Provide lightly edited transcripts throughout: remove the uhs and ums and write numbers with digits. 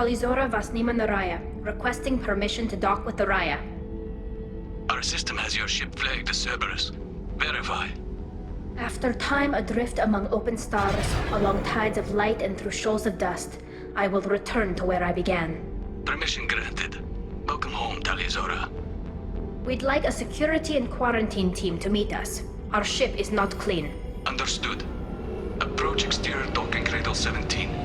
Tali'Zorah Vasnima Naraya, requesting permission to dock with the Raya. Our system has your ship flagged as Cerberus. Verify. After time adrift among open stars, along tides of light and through shoals of dust, I will return to where I began. Permission granted. Welcome home, Tali'Zorah. We'd like a security and quarantine team to meet us. Our ship is not clean. Understood. Approach exterior docking cradle 17.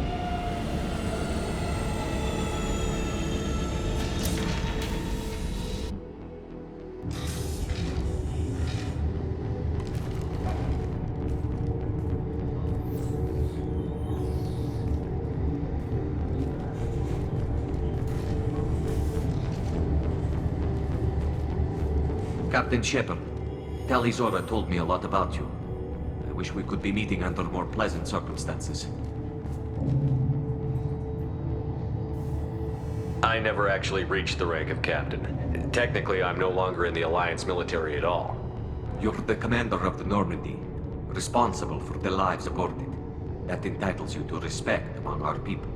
Captain Shepard, Tali'Zorah told me a lot about you. I wish we could be meeting under more pleasant circumstances. I never actually reached the rank of captain. Technically, I'm no longer in the Alliance military at all. You're the commander of the Normandy, responsible for the lives aborted. That entitles you to respect among our people.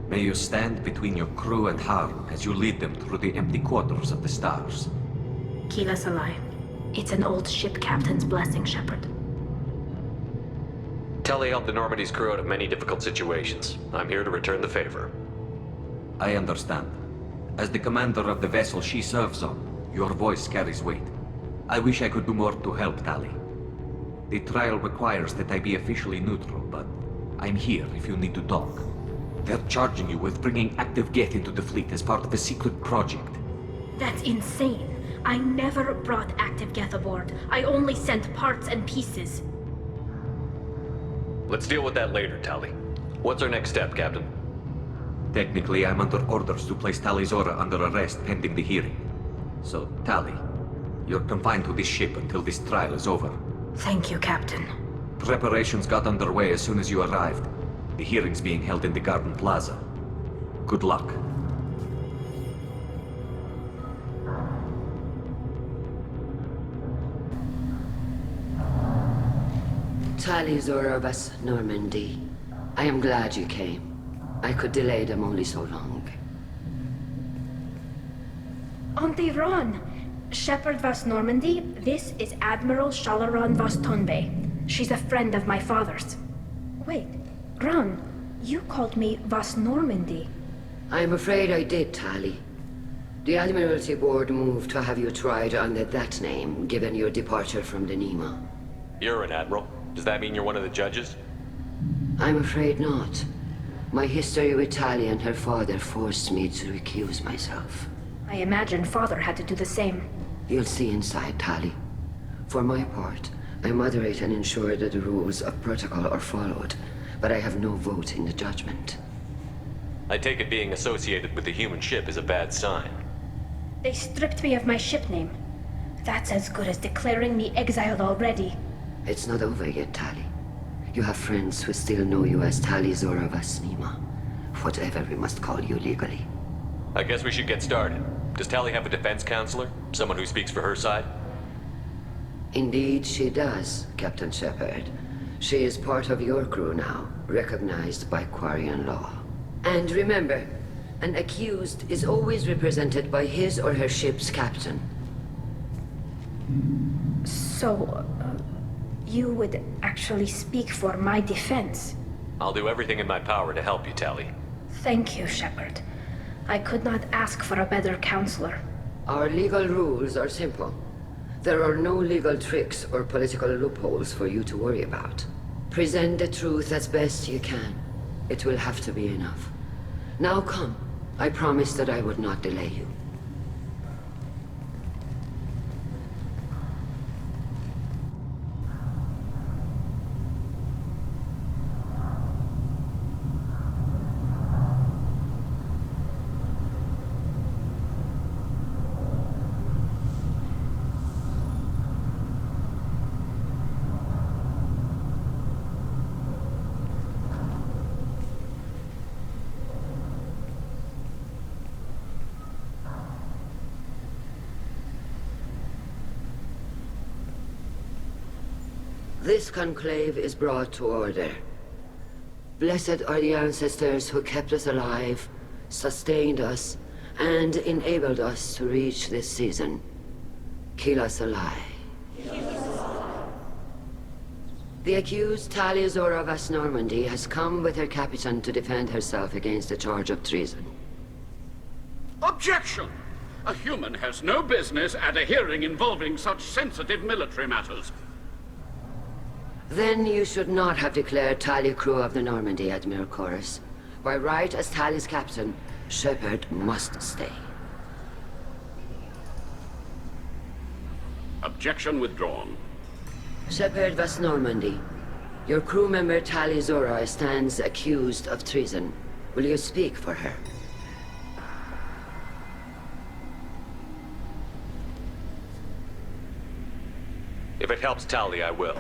May you stand between your crew and harm as you lead them through the empty quarters of the stars. Kila Salai. It's an old ship captain's blessing, Shepard. Tali helped the Normandy's crew out of many difficult situations. I'm here to return the favor. I understand. As the commander of the vessel she serves on, your voice carries weight. I wish I could do more to help Tali. The trial requires that I be officially neutral, but I'm here if you need to talk. They're charging you with bringing active Geth into the fleet as part of a secret project. That's insane. I never brought active Geth aboard. I only sent parts and pieces. Let's deal with that later, Tali. What's our next step, Captain? Technically, I'm under orders to place Tali'Zorah under arrest pending the hearing. So, Tali, you're confined to this ship until this trial is over. Thank you, Captain. Preparations got underway as soon as you arrived. The hearing's being held in the Garden Plaza. Good luck. Tali'Zorah of us, Normandy. I am glad you came. I could delay them only so long. Auntie Ron! Shepard Vas Normandy, this is Admiral Shalaran Vas Tonbe. She's a friend of my father's. Wait, Ron, you called me Vas Normandy. I'm afraid I did, Tali. The Admiralty Board moved to have you tried under that name, given your departure from the Nima. You're an admiral. Does that mean you're one of the judges? I'm afraid not. My history with Tali and her father forced me to recuse myself. I imagine father had to do the same. You'll see inside, Tali. For my part, I moderate and ensure that the rules of protocol are followed, but I have no vote in the judgment. I take it being associated with the human ship is a bad sign. They stripped me of my ship name. That's as good as declaring me exiled already. It's not over yet, Tali. You have friends who still know you as Tali'Zorah Vasnima. Whatever we must call you legally. I guess we should get started. Does Tali have a defense counselor? Someone who speaks for her side? Indeed she does, Captain Shepard. She is part of your crew now, recognized by Quarian law. And remember, an accused is always represented by his or her ship's captain. So, you would actually speak for my defense? I'll do everything in my power to help you, Tali. Thank you, Shepard. I could not ask for a better counselor. Our legal rules are simple. There are no legal tricks or political loopholes for you to worry about. Present the truth as best you can. It will have to be enough. Now come. I promised that I would not delay you. This conclave is brought to order. Blessed are the ancestors who kept us alive, sustained us, and enabled us to reach this season. Kill us alive. The accused Tali'Zorah of Normandy has come with her captain to defend herself against the charge of treason. Objection! A human has no business at a hearing involving such sensitive military matters. Then you should not have declared Tali crew of the Normandy, Admiral Chorus. By right as Tali's captain, Shepard must stay. Objection withdrawn. Shepard was Normandy. Your crew member Tali'Zorah stands accused of treason. Will you speak for her? If it helps Tali, I will.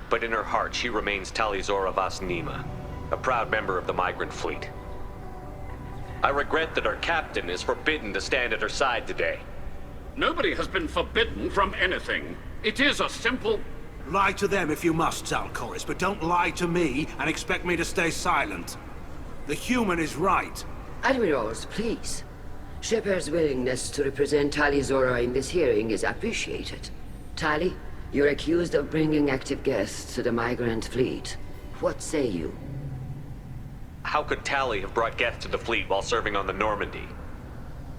But in her heart, she remains Tali'Zorah Vas Nima, a proud member of the migrant fleet. I regret that our captain is forbidden to stand at her side today. Nobody has been forbidden from anything. It is a simple... Lie to them if you must, Zalcoris, but don't lie to me and expect me to stay silent. The human is right. Admirals, please. Shepard's willingness to represent Tali'Zorah in this hearing is appreciated. Tali, you're accused of bringing active guests to the migrant fleet. What say you? How could Tali have brought Geth to the fleet while serving on the Normandy?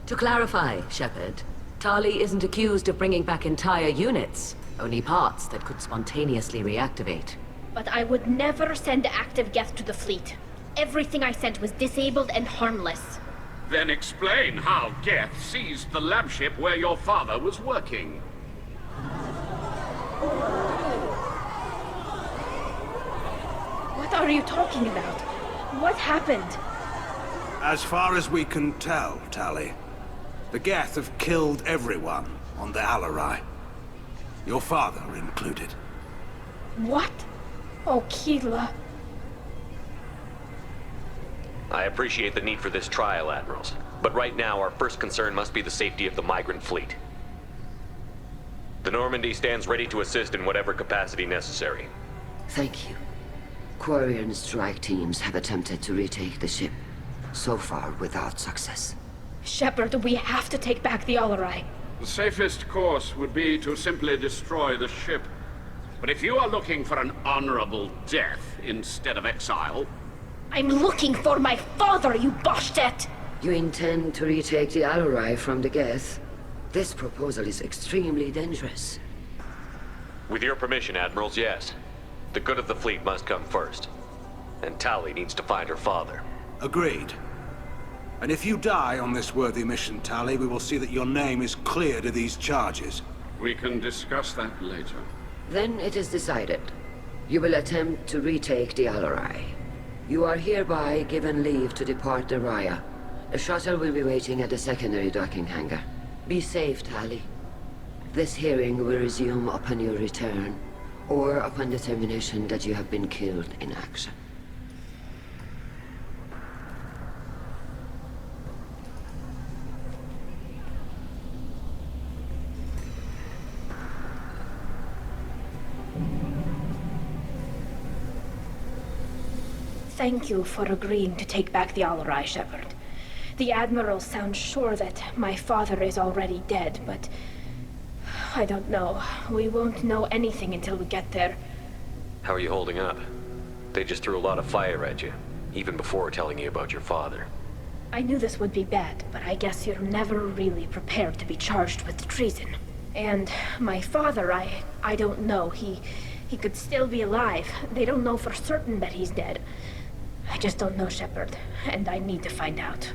To clarify, Shepard, Tali isn't accused of bringing back entire units, only parts that could spontaneously reactivate. But I would never send active Geth to the fleet. Everything I sent was disabled and harmless. Then explain how Geth seized the lab ship where your father was working. What are you talking about? What happened? As far as we can tell, Tali, the Geth have killed everyone on the Alarai. Your father included. What? Oh, Keela. I appreciate the need for this trial, Admirals. But right now, our first concern must be the safety of the migrant fleet. The Normandy stands ready to assist in whatever capacity necessary. Thank you. Quarian strike teams have attempted to retake the ship, so far without success. Shepard, we have to take back the Alarai. The safest course would be to simply destroy the ship. But if you are looking for an honorable death instead of exile... I'm looking for my father, you Boshtet! You intend to retake the Alarai from the Geth? This proposal is extremely dangerous. With your permission, Admirals, yes. The good of the fleet must come first. And Tali needs to find her father. Agreed. And if you die on this worthy mission, Tali, we will see that your name is cleared of these charges. We can discuss that later. Then it is decided. You will attempt to retake the Alarai. You are hereby given leave to depart the Raya. A shuttle will be waiting at the secondary docking hangar. Be safe, Tali. This hearing will resume upon your return, or upon determination that you have been killed in action. Thank you for agreeing to take back the Alarai, Shepard. The Admiral sounds sure that my father is already dead, but... I don't know. We won't know anything until we get there. How are you holding up? They just threw a lot of fire at you, even before telling you about your father. I knew this would be bad, but I guess you're never really prepared to be charged with treason. And my father, I don't know. He could still be alive. They don't know for certain that he's dead. I just don't know, Shepard, and I need to find out.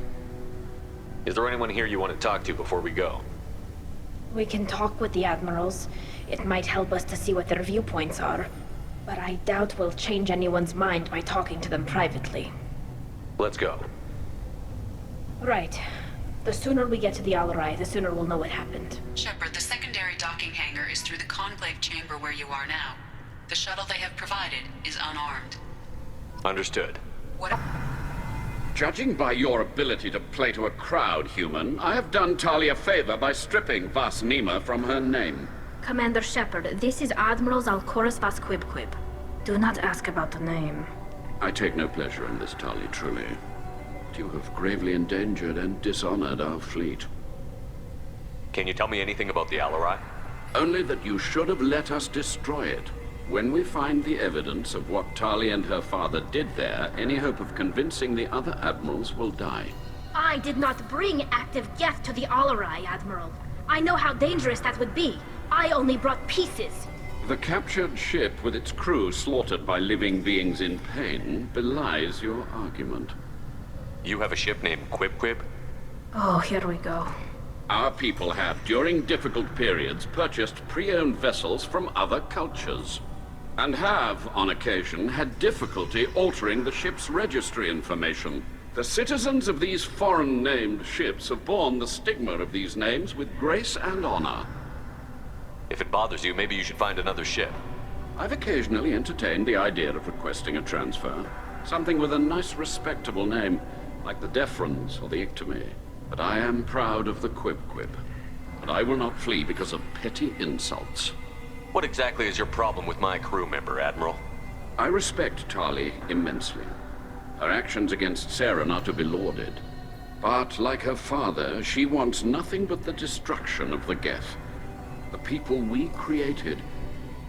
Is there anyone here you want to talk to before we go? We can talk with the Admirals. It might help us to see what their viewpoints are. But I doubt we'll change anyone's mind by talking to them privately. Let's go. Right. The sooner we get to the Alarai, the sooner we'll know what happened. Shepard, the secondary docking hangar is through the conclave chamber where you are now. The shuttle they have provided is unarmed. Understood. What? Judging by your ability to play to a crowd, human, I have done Tali a favor by stripping Vas Nima from her name. Commander Shepard, this is Admiral Zalcoris Vas Quib. Do not ask about the name. I take no pleasure in this, Tali, truly. You have gravely endangered and dishonored our fleet. Can you tell me anything about the Alarai? Only that you should have let us destroy it. When we find the evidence of what Tali and her father did there, any hope of convincing the other admirals will die. I did not bring active Geth to the Alarai, Admiral. I know how dangerous that would be. I only brought pieces. The captured ship with its crew slaughtered by living beings in pain belies your argument. You have a ship named Quib? Oh, here we go. Our people have, during difficult periods, purchased pre-owned vessels from other cultures, and have, on occasion, had difficulty altering the ship's registry information. The citizens of these foreign-named ships have borne the stigma of these names with grace and honor. If it bothers you, maybe you should find another ship. I've occasionally entertained the idea of requesting a transfer. Something with a nice, respectable name, like the Defrons or the Ictomy. But I am proud of the Quib. And I will not flee because of petty insults. What exactly is your problem with my crew member, Admiral? I respect Tali immensely. Her actions against Saren are to be lauded. But, like her father, she wants nothing but the destruction of the Geth. The people we created.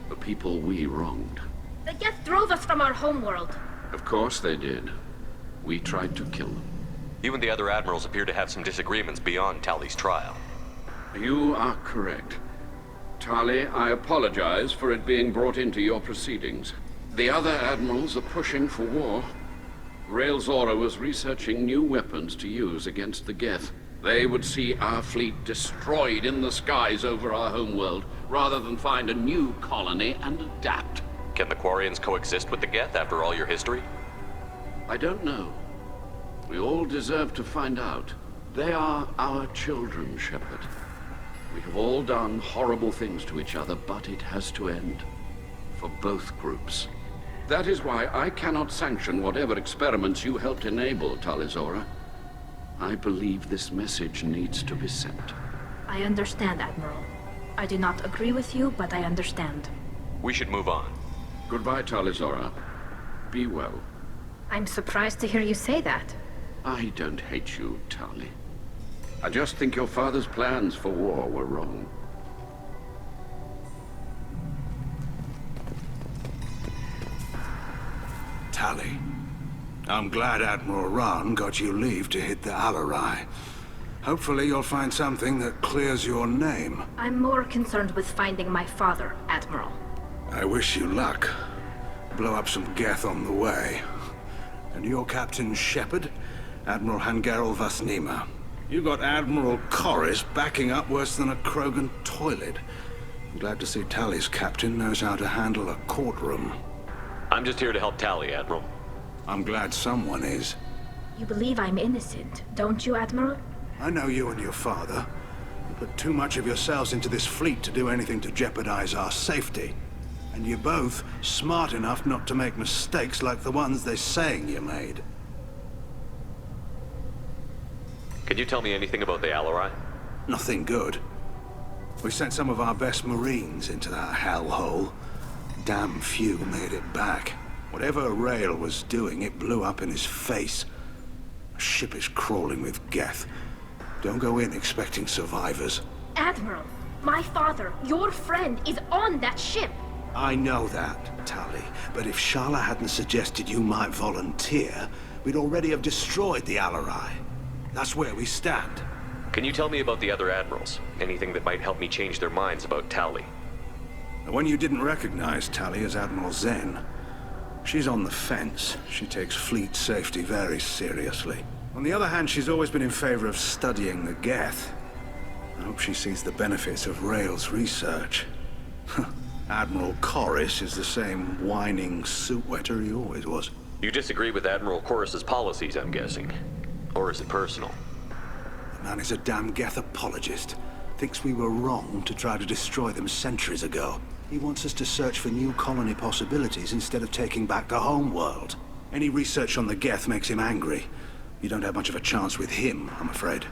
The people we wronged. The Geth drove us from our homeworld. Of course they did. We tried to kill them. You and the other admirals appear to have some disagreements beyond Tali's trial. You are correct. Tali, I apologize for it being brought into your proceedings. The other admirals are pushing for war. Tali'Zorah was researching new weapons to use against the Geth. They would see our fleet destroyed in the skies over our homeworld, rather than find a new colony and adapt. Can the Quarians coexist with the Geth after all your history? I don't know. We all deserve to find out. They are our children, Shepard. We have all done horrible things to each other, but it has to end. For both groups. That is why I cannot sanction whatever experiments you helped enable, Tali'Zorah. I believe this message needs to be sent. I understand, Admiral. I do not agree with you, but I understand. We should move on. Goodbye, Tali'Zorah. Be well. I'm surprised to hear you say that. I don't hate you, Tali. I just think your father's plans for war were wrong. Tali, I'm glad Admiral Rahn got you leave to hit the Alarai. Hopefully you'll find something that clears your name. I'm more concerned with finding my father, Admiral. I wish you luck. Blow up some Geth on the way. And your Captain Shepard? Admiral Hangarel Vasnima. You got Admiral Corris backing up worse than a Krogan toilet. I'm glad to see Tali's captain knows how to handle a courtroom. I'm just here to help Tali, Admiral. I'm glad someone is. You believe I'm innocent, don't you, Admiral? I know you and your father. You put too much of yourselves into this fleet to do anything to jeopardize our safety. And you're both smart enough not to make mistakes like the ones they're saying you made. Can you tell me anything about the Alarai? Nothing good. We sent some of our best Marines into that hellhole. Damn few made it back. Whatever Rail was doing, it blew up in his face. A ship is crawling with Geth. Don't go in expecting survivors. Admiral, my father, your friend, is on that ship. I know that, Tali, but if Shala hadn't suggested you might volunteer, we'd already have destroyed the Alarai. That's where we stand. Can you tell me about the other admirals? Anything that might help me change their minds about Tali? The one you didn't recognize, Tali, is Admiral Zen. She's on the fence. She takes fleet safety very seriously. On the other hand, she's always been in favor of studying the Geth. I hope she sees the benefits of Rail's research. Admiral Corris is the same whining suit wetter he always was. You disagree with Admiral Corris's policies, I'm guessing. Or is it personal? The man is a damn Geth apologist. Thinks we were wrong to try to destroy them centuries ago. He wants us to search for new colony possibilities instead of taking back the home world. Any research on the Geth makes him angry. You don't have much of a chance with him, I'm afraid.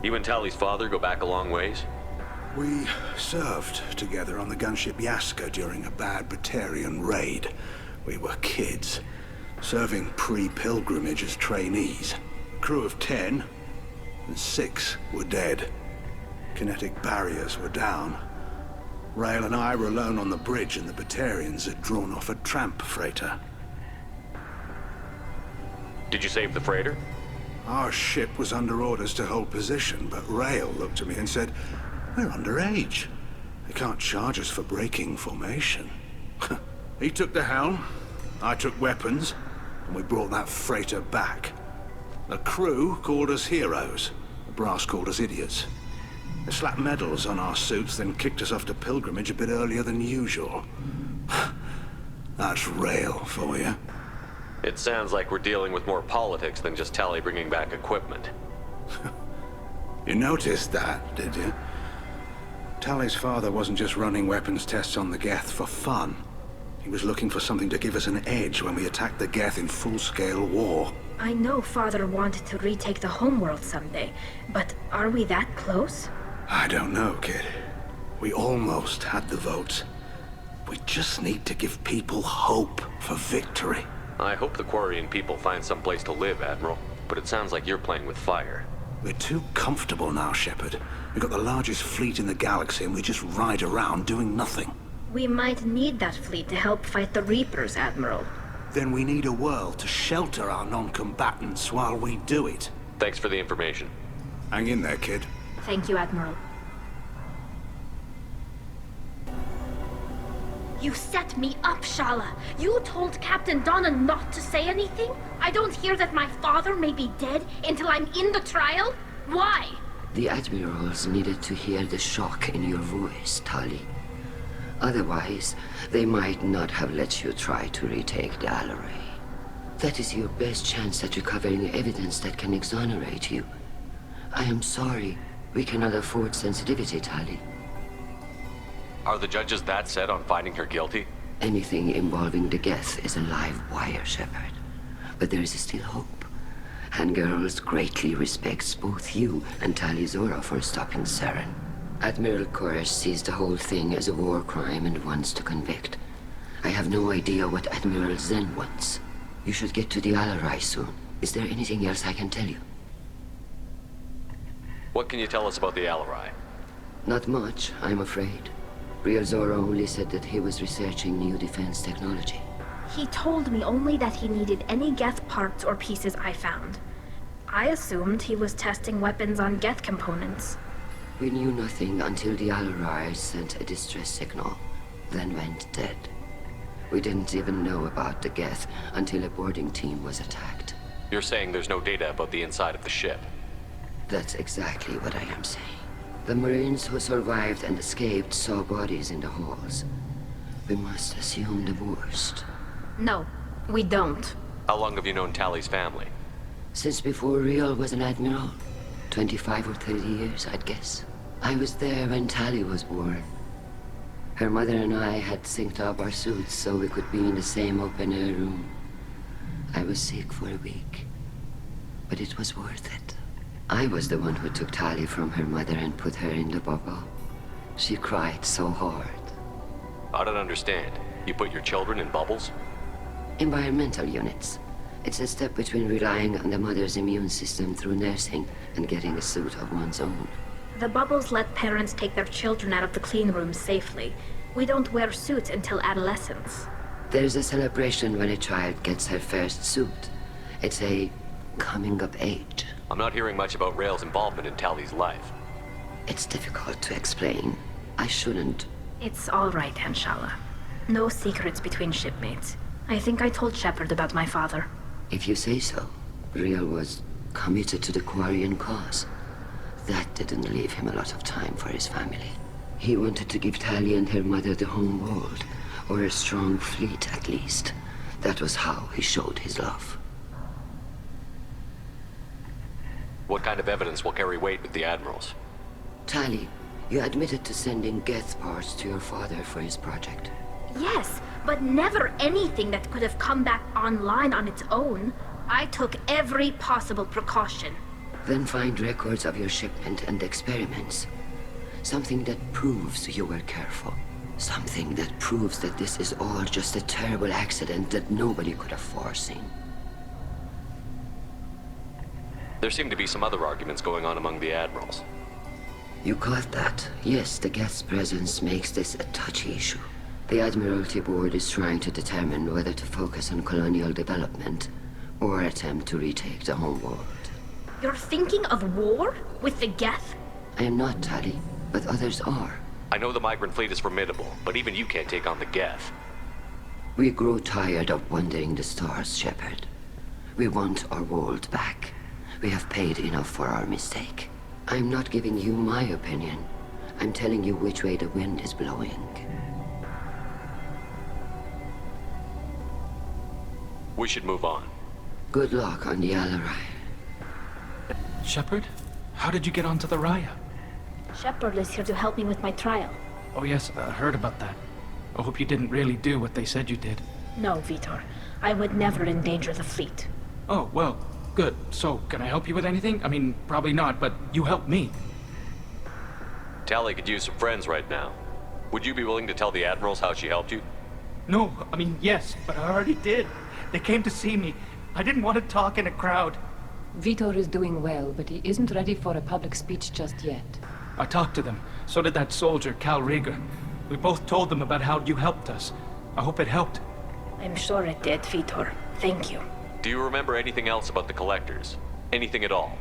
You and Tali's father go back a long ways? We served together on the gunship Yaska during a bad Batarian raid. We were kids, serving pre-pilgrimage as trainees. Crew of 10, and 6 were dead. Kinetic barriers were down. Rael and I were alone on the bridge, and the Batarians had drawn off a tramp freighter. Did you save the freighter? Our ship was under orders to hold position, but Rael looked at me and said, "We're underage. They can't charge us for breaking formation." He took the helm, I took weapons, and we brought that freighter back. The crew called us heroes. The brass called us idiots. They slapped medals on our suits, then kicked us off to pilgrimage a bit earlier than usual. That's Rael for you. It sounds like we're dealing with more politics than just Tali bringing back equipment. You noticed that, did you? Tali's father wasn't just running weapons tests on the Geth for fun. He was looking for something to give us an edge when we attacked the Geth in full-scale war. I know Father wanted to retake the homeworld someday, but are we that close? I don't know, kid. We almost had the votes. We just need to give people hope for victory. I hope the Quarian people find some place to live, Admiral, but it sounds like you're playing with fire. We're too comfortable now, Shepard. We've got the largest fleet in the galaxy and we just ride around doing nothing. We might need that fleet to help fight the Reapers, Admiral. Then we need a world to shelter our non-combatants while we do it. Thanks for the information. Hang in there, kid. Thank you, Admiral. You set me up, Shala. You told Captain Donna not to say anything? I don't hear that my father may be dead until I'm in the trial? Why? The admirals needed to hear the shock in your voice, Tali. Otherwise, they might not have let you try to retake the Alarai. That is your best chance at recovering evidence that can exonerate you. I am sorry. We cannot afford sensitivity, Tali. Are the judges that set on finding her guilty? Anything involving the Geth is a live wire, Shepard. But there is still hope. Handgirls greatly respects both you and Tali'Zorah for stopping Saren. Admiral Koresh sees the whole thing as a war crime and wants to convict. I have no idea what Admiral Zen wants. You should get to the Alarai soon. Is there anything else I can tell you? What can you tell us about the Alarai? Not much, I'm afraid. Tali'Zorah only said that he was researching new defense technology. He told me only that he needed any Geth parts or pieces I found. I assumed he was testing weapons on Geth components. We knew nothing until the Alarai sent a distress signal, then went dead. We didn't even know about the Geth until a boarding team was attacked. You're saying there's no data about the inside of the ship? That's exactly what I am saying. The Marines who survived and escaped saw bodies in the halls. We must assume the worst. No, we don't. How long have you known Tali's family? Since before Rael was an admiral. 25 or 30 years, I'd guess. I was there when Tali was born. Her mother and I had synced up our suits so we could be in the same open-air room. I was sick for a week, but it was worth it. I was the one who took Tali from her mother and put her in the bubble. She cried so hard. I don't understand. You put your children in bubbles? Environmental units. It's a step between relying on the mother's immune system through nursing and getting a suit of one's own. The bubbles let parents take their children out of the clean rooms safely. We don't wear suits until adolescence. There's a celebration when a child gets her first suit. It's a coming of age. I'm not hearing much about Rael's involvement in Tali's life. It's difficult to explain. I shouldn't. It's all right, Anshala. No secrets between shipmates. I think I told Shepard about my father. If you say so. Rael was committed to the Quarian cause. That didn't leave him a lot of time for his family. He wanted to give Tali and her mother the home world, or a strong fleet at least. That was how he showed his love. What kind of evidence will carry weight with the admirals? Tali, you admitted to sending Geth parts to your father for his project. Yes, but never anything that could have come back online on its own. I took every possible precaution. Then find records of your shipment and experiments. Something that proves you were careful. Something that proves that this is all just a terrible accident that nobody could have foreseen. There seem to be some other arguments going on among the admirals. You caught that? Yes, the Geth's presence makes this a touchy issue. The Admiralty Board is trying to determine whether to focus on colonial development or attempt to retake the homeworld. You're thinking of war? With the Geth? I am not, Tali, but others are. I know the migrant fleet is formidable, but even you can't take on the Geth. We grow tired of wandering the stars, Shepard. We want our world back. We have paid enough for our mistake. I'm not giving you my opinion. I'm telling you which way the wind is blowing. We should move on. Good luck on the Alarai. Shepard? How did you get onto the Raya? Shepard is here to help me with my trial. Oh yes, I heard about that. I hope you didn't really do what they said you did. No, Vitor. I would never endanger the fleet. Oh, well, good. So, can I help you with anything? I mean, probably not, but you helped me. Tali could use some friends right now. Would you be willing to tell the admirals how she helped you? No, I mean, yes, but I already did. They came to see me. I didn't want to talk in a crowd. Vitor is doing well, but he isn't ready for a public speech just yet. I talked to them. So did that soldier, Cal Rieger. We both told them about how you helped us. I hope it helped. I'm sure it did, Vitor. Thank you. Do you remember anything else about the Collectors? Anything at all?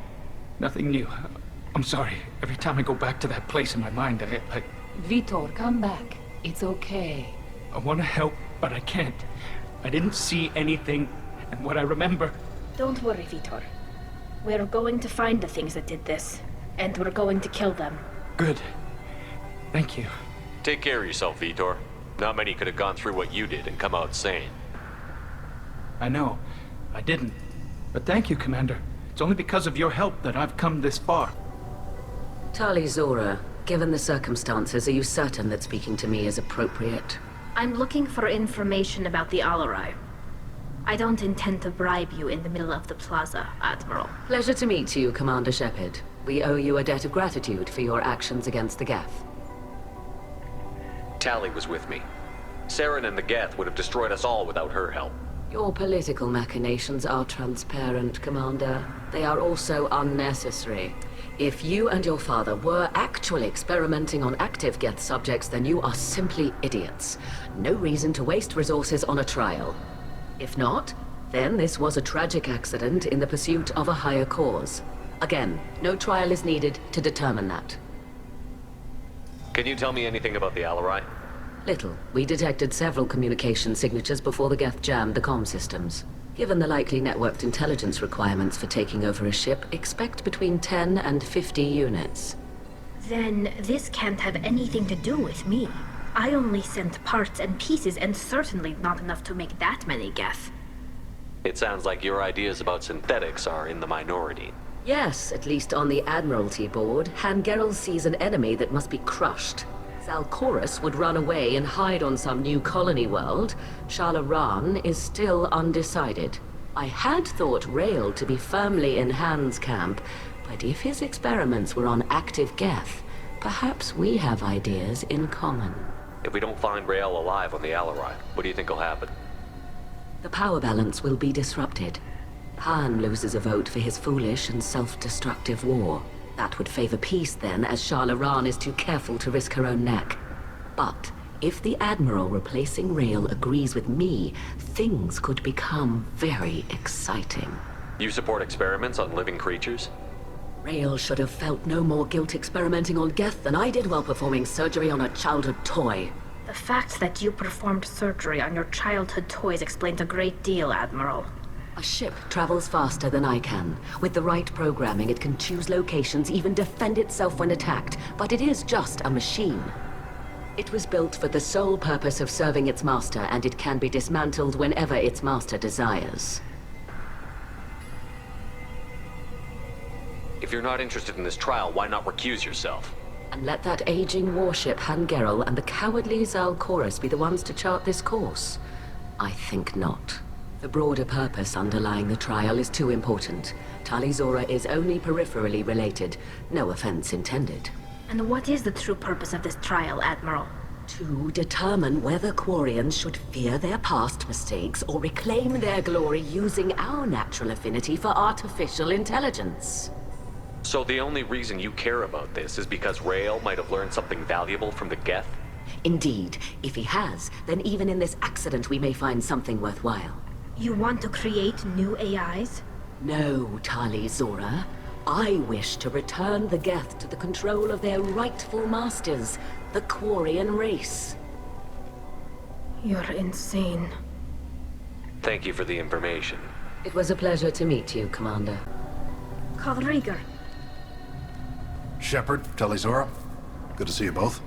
Nothing new. I'm sorry. Every time I go back to that place in my mind, I Vitor, come back. It's okay. want to help, but I can't. I didn't see anything, and what I remember... Don't worry, Vitor. We're going to find the things that did this, and we're going to kill them. Good. Thank you. Take care of yourself, Vitor. Not many could have gone through what you did and come out sane. I know. I didn't. But thank you, Commander. It's only because of your help that I've come this far. Tali'Zorah, given the circumstances, are you certain that speaking to me is appropriate? I'm looking for information about the Alarai. I don't intend to bribe you in the middle of the plaza, Admiral. Pleasure to meet you, Commander Shepard. We owe you a debt of gratitude for your actions against the Geth. Tali was with me. Saren and the Geth would have destroyed us all without her help. Your political machinations are transparent, Commander. They are also unnecessary. If you and your father were actually experimenting on active Geth subjects, then you are simply idiots. No reason to waste resources on a trial. If not, then this was a tragic accident in the pursuit of a higher cause. Again, no trial is needed to determine that. Can you tell me anything about the Alarai? Little. We detected several communication signatures before the Geth jammed the comm systems. Given the likely networked intelligence requirements for taking over a ship, expect between 10 and 50 units. Then this can't have anything to do with me. I only sent parts and pieces, and certainly not enough to make that many Geth. It sounds like your ideas about synthetics are in the minority. Yes, at least on the Admiralty Board, Hangerel sees an enemy that must be crushed. Zal'Koris would run away and hide on some new colony world. Shalaran is still undecided. I had thought Rael to be firmly in Han's camp, but if his experiments were on active Geth, perhaps we have ideas in common. If we don't find Rael alive on the Alarai, what do you think will happen? The power balance will be disrupted. Han loses a vote for his foolish and self-destructive war. That would favor peace then, as Shalaran is too careful to risk her own neck. But if the Admiral replacing Rael agrees with me, things could become very exciting. You support experiments on living creatures? Rael should have felt no more guilt experimenting on Geth than I did while performing surgery on a childhood toy. The fact that you performed surgery on your childhood toys explains a great deal, Admiral. A ship travels faster than I can. With the right programming, it can choose locations, even defend itself when attacked. But it is just a machine. It was built for the sole purpose of serving its master, and it can be dismantled whenever its master desires. If you're not interested in this trial, why not recuse yourself? And let that aging warship Hangerel and the cowardly Zal'Koris be the ones to chart this course? I think not. The broader purpose underlying the trial is too important. Tali'Zorah is only peripherally related. No offense intended. And what is the true purpose of this trial, Admiral? To determine whether Quarians should fear their past mistakes or reclaim their glory using our natural affinity for artificial intelligence. So the only reason you care about this is because Rael might have learned something valuable from the Geth? Indeed. If he has, then even in this accident we may find something worthwhile. You want to create new AIs? No, Tali'Zorah. I wish to return the Geth to the control of their rightful masters, the Quarian race. You're insane. Thank you for the information. It was a pleasure to meet you, Commander. Call Rieger. Shepard, Tali'Zorah. Good to see you both.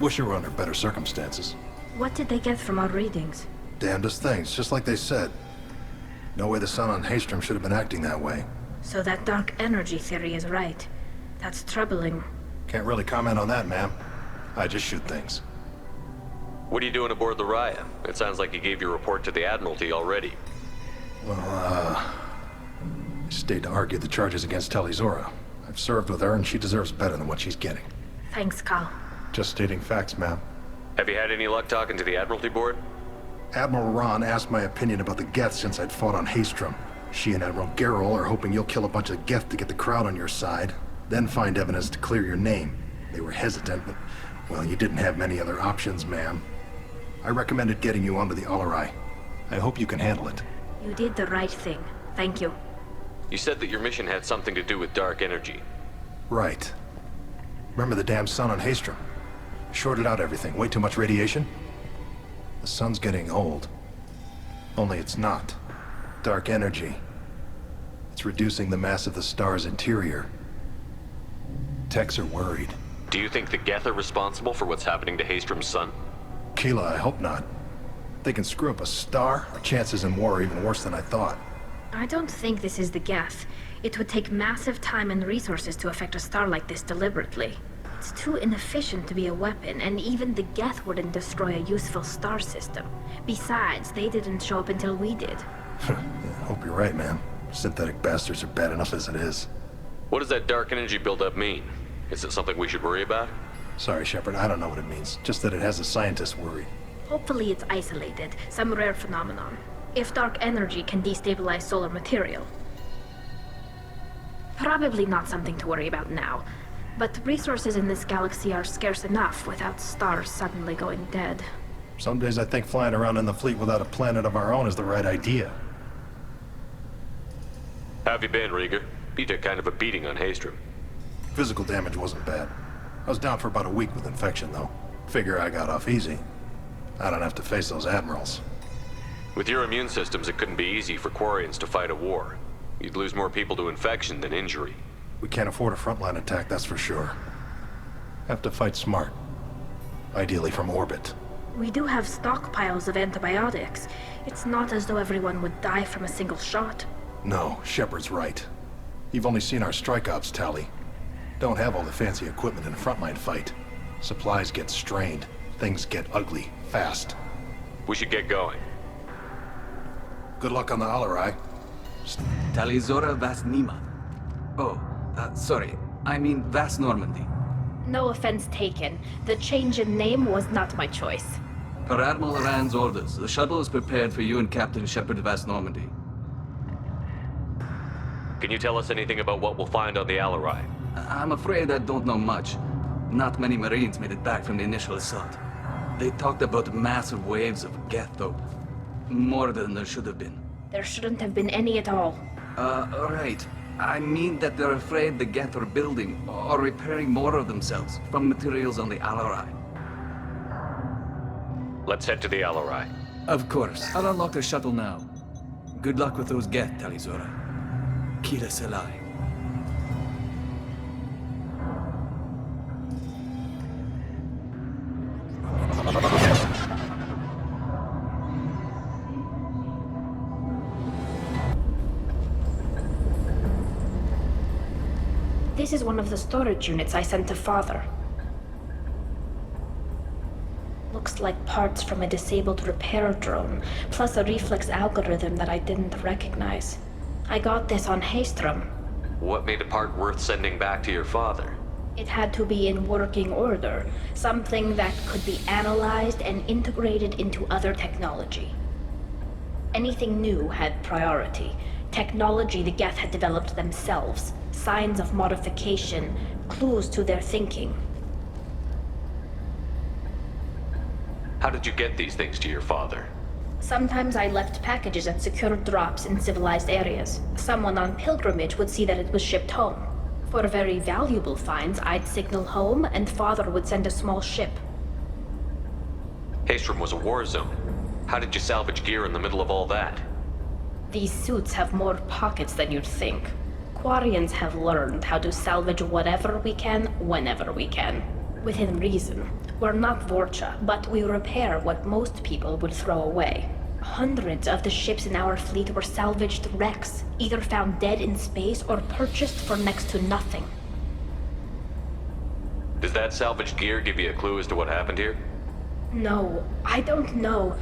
Wish you were under better circumstances. What did they get from our readings? Damnedest things, just like they said. No way the sun on Haystrom should have been acting that way. So that dark energy theory is right. That's troubling. Can't really comment on that, ma'am. I just shoot things. What are you doing aboard the Raya? It sounds like you gave your report to the Admiralty already. Well, I stayed to argue the charges against Tali'Zorah. I've served with her, and she deserves better than what she's getting. Thanks, Cal. Just stating facts, ma'am. Have you had any luck talking to the Admiralty Board? Admiral Ron asked my opinion about the Geth since I'd fought on Haystrom. She and Admiral Gerrel are hoping you'll kill a bunch of Geth to get the crowd on your side, then find evidence to clear your name. They were hesitant, but, well, you didn't have many other options, ma'am. I recommended getting you onto the Alarai. I hope you can handle it. You did the right thing. Thank you. You said that your mission had something to do with dark energy. Right. Remember the damn sun on Haystrom? Shorted out everything. Way too much radiation? The sun's getting old. Only it's not. Dark energy. It's reducing the mass of the star's interior. Techs are worried. Do you think the Geth are responsible for what's happening to Haystrom's sun? Keela, I hope not. If they can screw up a star, our chances in war are even worse than I thought. I don't think this is the Geth. It would take massive time and resources to affect a star like this deliberately. It's too inefficient to be a weapon, and even the Geth wouldn't destroy a useful star system. Besides, they didn't show up until we did. Yeah, hope you're right, man. Synthetic bastards are bad enough as it is. What does that dark energy buildup mean? Is it something we should worry about? Sorry, Shepard, I don't know what it means. Just that it has the scientists worried. Hopefully it's isolated, some rare phenomenon. If dark energy can destabilize solar material. Probably not something to worry about now. But resources in this galaxy are scarce enough without stars suddenly going dead. Some days I think flying around in the fleet without a planet of our own is the right idea. How have you been, Rieger? You took kind of a beating on Haystrom. Physical damage wasn't bad. I was down for about a week with infection, though. Figure I got off easy. I don't have to face those admirals. With your immune systems, it couldn't be easy for Quarians to fight a war. You'd lose more people to infection than injury. We can't afford a frontline attack, that's for sure. Have to fight smart. Ideally from orbit. We do have stockpiles of antibiotics. It's not as though everyone would die from a single shot. No, Shepard's right. You've only seen our strike ops, Tali. Don't have all the fancy equipment in a frontline fight. Supplies get strained. Things get ugly, fast. We should get going. Good luck on the Alarai. Tali'Zorah Vas Nima. Oh, sorry. I mean Vas Normandy. No offense taken. The change in name was not my choice. Per Admiral Rand's orders, the shuttle is prepared for you and Captain Shepard Vas Normandy. Can you tell us anything about what we'll find on the Alarai? I'm afraid I don't know much. Not many Marines made it back from the initial assault. They talked about massive waves of Geth, though. More than there should have been. There shouldn't have been any at all. Right. I mean that they're afraid the Geth are building or repairing more of themselves from materials on the Alarai. Let's head to the Alarai. Of course. I'll unlock the shuttle now. Good luck with those Geth, Tali'Zorah. Kira Selai. This is one of the storage units I sent to Father. Looks like parts from a disabled repair drone, plus a reflex algorithm that I didn't recognize. I got this on Haystrom. What made a part worth sending back to your father? It had to be in working order, something that could be analyzed and integrated into other technology. Anything new had priority. Technology the Geth had developed themselves, signs of modification, clues to their thinking. How did you get these things to your father? Sometimes I left packages at secured drops in civilized areas. Someone on pilgrimage would see that it was shipped home. For very valuable finds, I'd signal home, and Father would send a small ship. Haestrom was a war zone. How did you salvage gear in the middle of all that? These suits have more pockets than you'd think. Quarians have learned how to salvage whatever we can, whenever we can. Within reason. We're not Vorcha, but we repair what most people would throw away. Hundreds of the ships in our fleet were salvaged wrecks, either found dead in space or purchased for next to nothing. Does that salvaged gear give you a clue as to what happened here? No, I don't know.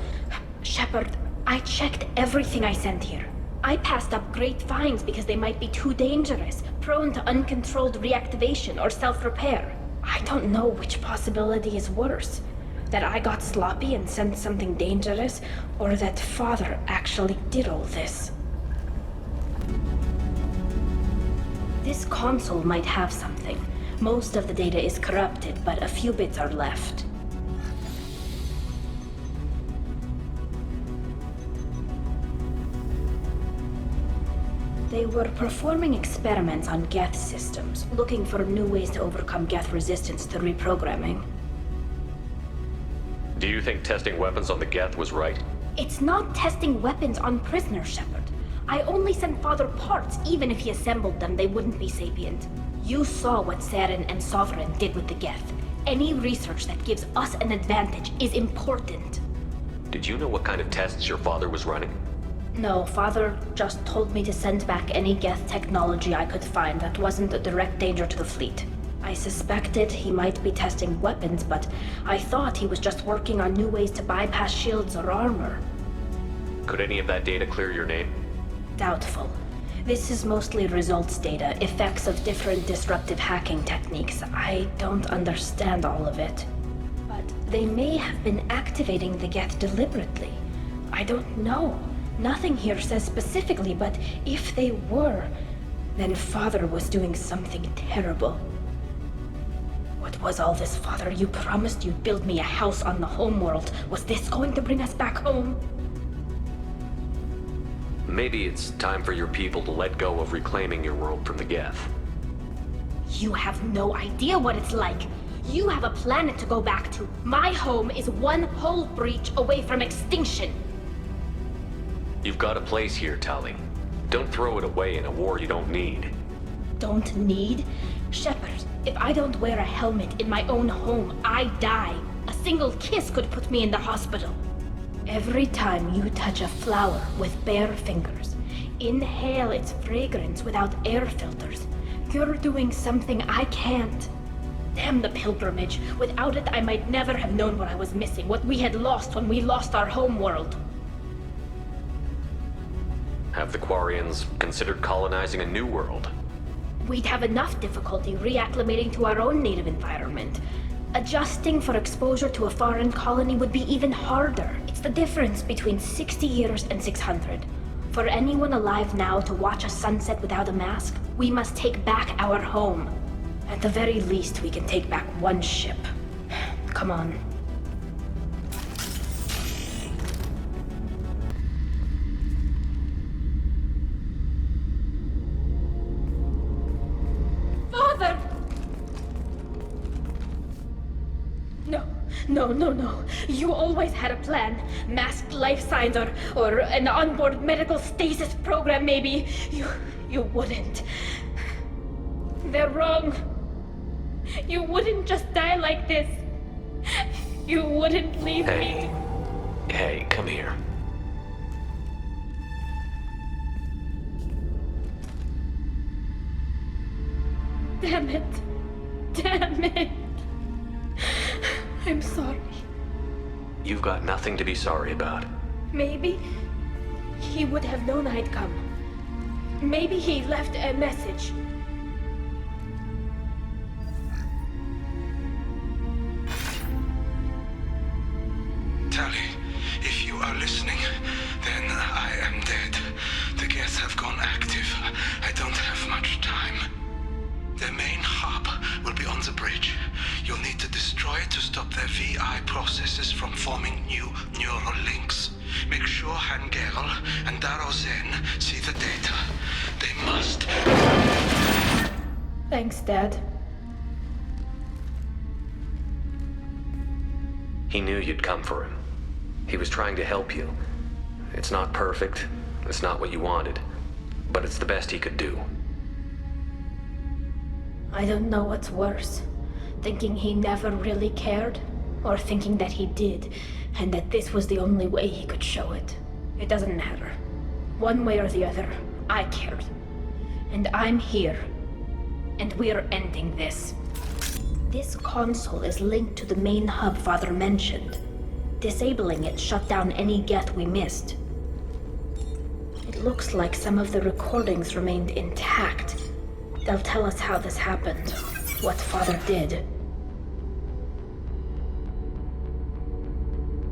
Shepard, I checked everything I sent here. I passed up great finds because they might be too dangerous, prone to uncontrolled reactivation or self-repair. I don't know which possibility is worse. That I got sloppy and sent something dangerous, or that Father actually did all this. This console might have something. Most of the data is corrupted, but a few bits are left. They were performing experiments on Geth systems, looking for new ways to overcome Geth resistance to reprogramming. Do you think testing weapons on the Geth was right? It's not testing weapons on prisoners, Shepard. I only sent Father parts. Even if he assembled them, they wouldn't be sapient. You saw what Saren and Sovereign did with the Geth. Any research that gives us an advantage is important. Did you know what kind of tests your father was running? No, Father just told me to send back any Geth technology I could find that wasn't a direct danger to the fleet. I suspected he might be testing weapons, but I thought he was just working on new ways to bypass shields or armor. Could any of that data clear your name? Doubtful. This is mostly results data, effects of different disruptive hacking techniques. I don't understand all of it. But they may have been activating the Geth deliberately. I don't know. Nothing here says specifically, but if they were, then Father was doing something terrible. What was all this, Father? You promised you'd build me a house on the homeworld. Was this going to bring us back home? Maybe it's time for your people to let go of reclaiming your world from the Geth. You have no idea what it's like. You have a planet to go back to. My home is one hull breach away from extinction. You've got a place here, Tali. Don't throw it away in a war you don't need. Don't need? Shepard, if I don't wear a helmet in my own home, I die. A single kiss could put me in the hospital. Every time you touch a flower with bare fingers, inhale its fragrance without air filters, you're doing something I can't. Damn the pilgrimage. Without it, I might never have known what I was missing, what we had lost when we lost our home world. Have the Quarians considered colonizing a new world? We'd have enough difficulty reacclimating to our own native environment. Adjusting for exposure to a foreign colony would be even harder. It's the difference between 60 years and 600. For anyone alive now to watch a sunset without a mask, we must take back our home. At the very least, we can take back one ship. Come on. Father! No. You always had a plan. Masked life signs or an onboard medical stasis program, maybe. You wouldn't. They're wrong. You wouldn't just die like this. You wouldn't leave me. Hey, come here. Damn it. I'm sorry. You've got nothing to be sorry about. Maybe he would have known I'd come. Maybe he left a message. to stop their VI processes from forming new neural links. Make sure Hangerl and Daro Zen see the data. They must. Thanks, Dad. He knew you'd come for him. He was trying to help you. It's not perfect. It's not what you wanted. But it's the best he could do. I don't know what's worse. Thinking he never really cared, or thinking that he did, and that this was the only way he could show it. It doesn't matter. One way or the other, I cared. And I'm here. And we're ending this. This console is linked to the main hub Father mentioned. Disabling it shut down any Geth we missed. It looks like some of the recordings remained intact. They'll tell us how this happened, what Father did.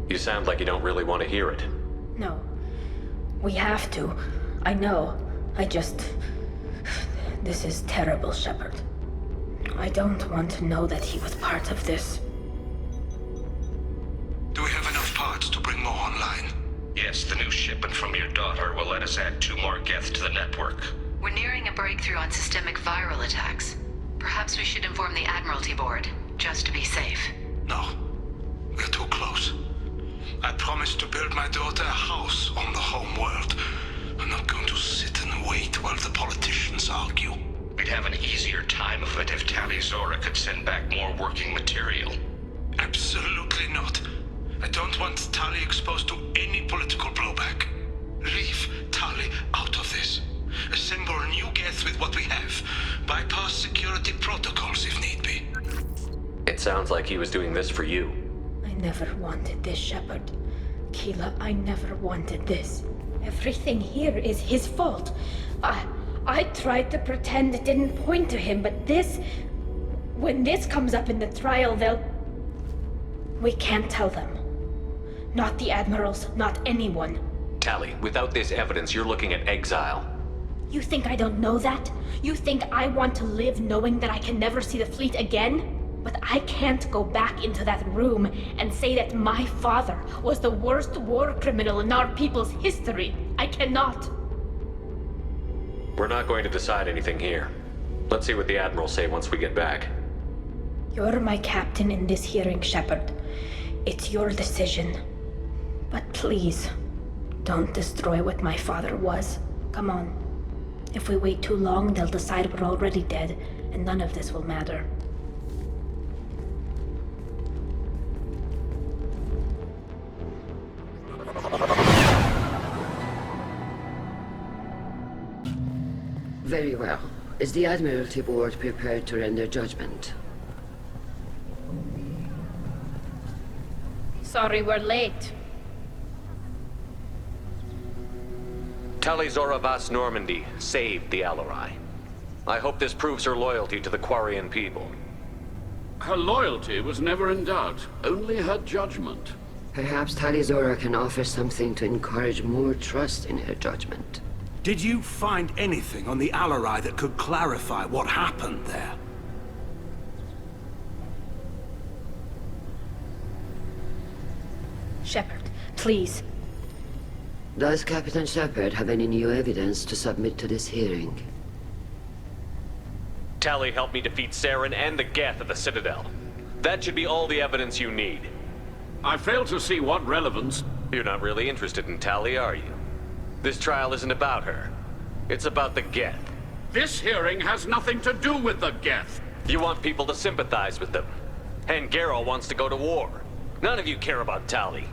You sound like you don't really want to hear it. No. We have to. I know. This is terrible, Shepard. I don't want to know that he was part of this. Do we have enough parts to bring more online? Yes, the new shipment from your daughter will let us add 2 more Geth to the network. We're nearing a breakthrough on systemic viral attacks. Perhaps we should inform the Admiralty Board, just to be safe. No. We're too close. I promised to build my daughter a house on the home world. I'm not going to sit and wait while the politicians argue. We'd have an easier time of it if Tali'Zorah could send back more working material. Absolutely not. I don't want Tali exposed to any political blowback. Leave Tali out of this. Assemble new Geth with what we have. Bypass security protocols if need be. It sounds like he was doing this for you. I never wanted this, Shepard. Keela, I never wanted this. Everything here is his fault. I tried to pretend it didn't point to him, but this... When this comes up in the trial, we can't tell them. Not the Admirals, not anyone. Tali, without this evidence, you're looking at exile. You think I don't know that? You think I want to live knowing that I can never see the fleet again? But I can't go back into that room and say that my father was the worst war criminal in our people's history. I cannot. We're not going to decide anything here. Let's see what the Admirals say once we get back. You're my captain in this hearing, Shepard. It's your decision. But please, don't destroy what my father was. Come on. If we wait too long, they'll decide we're already dead, and none of this will matter. Very well. Is the Admiralty Board prepared to render judgment? Sorry we're late. Tali'Zorah Vas Normandy saved the Alarai. I hope this proves her loyalty to the Quarian people. Her loyalty was never in doubt, only her judgment. Perhaps Tali'Zorah can offer something to encourage more trust in her judgment. Did you find anything on the Alarai that could clarify what happened there? Shepard, please. Does Captain Shepard have any new evidence to submit to this hearing? Tali helped me defeat Saren and the Geth at the Citadel. That should be all the evidence you need. I fail to see what relevance... You're not really interested in Tali, are you? This trial isn't about her. It's about the Geth. This hearing has nothing to do with the Geth. You want people to sympathize with them. And Geralt wants to go to war. None of you care about Tali.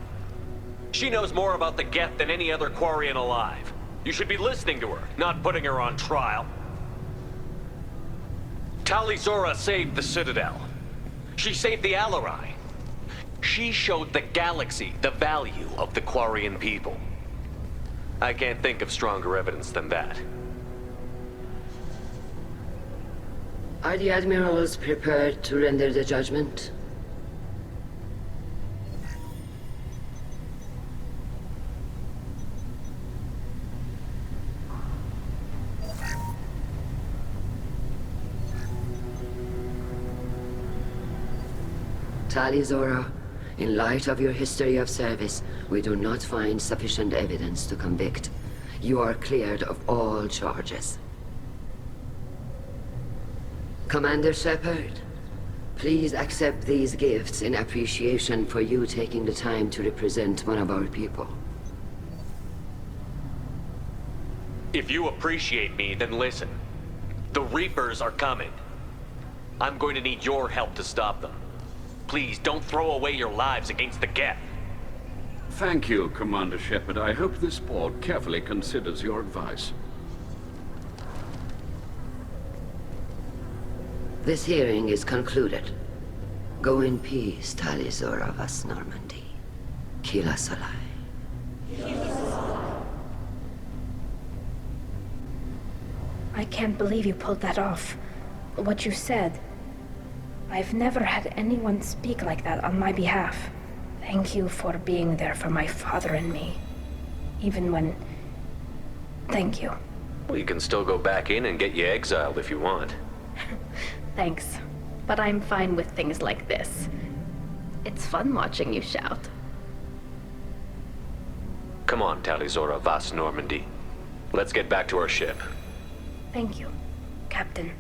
She knows more about the Geth than any other Quarian alive. You should be listening to her, not putting her on trial. Tali'Zorah saved the Citadel. She saved the Alarai. She showed the galaxy the value of the Quarian people. I can't think of stronger evidence than that. Are the Admirals prepared to render the judgment? Tali'Zorah, in light of your history of service, we do not find sufficient evidence to convict. You are cleared of all charges. Commander Shepard, please accept these gifts in appreciation for you taking the time to represent one of our people. If you appreciate me, then listen. The Reapers are coming. I'm going to need your help to stop them. Please, don't throw away your lives against the Geth. Thank you, Commander Shepard. I hope this board carefully considers your advice. This hearing is concluded. Go in peace, Tali'Zorah vas Normandy. Kila Solai. I can't believe you pulled that off. What you said. I've never had anyone speak like that on my behalf. Thank you for being there for my father and me. Even when... Thank you. Well, you can still go back in and get you exiled if you want. Thanks. But I'm fine with things like this. It's fun watching you shout. Come on, Tali'Zorah vas Normandy. Let's get back to our ship. Thank you, Captain.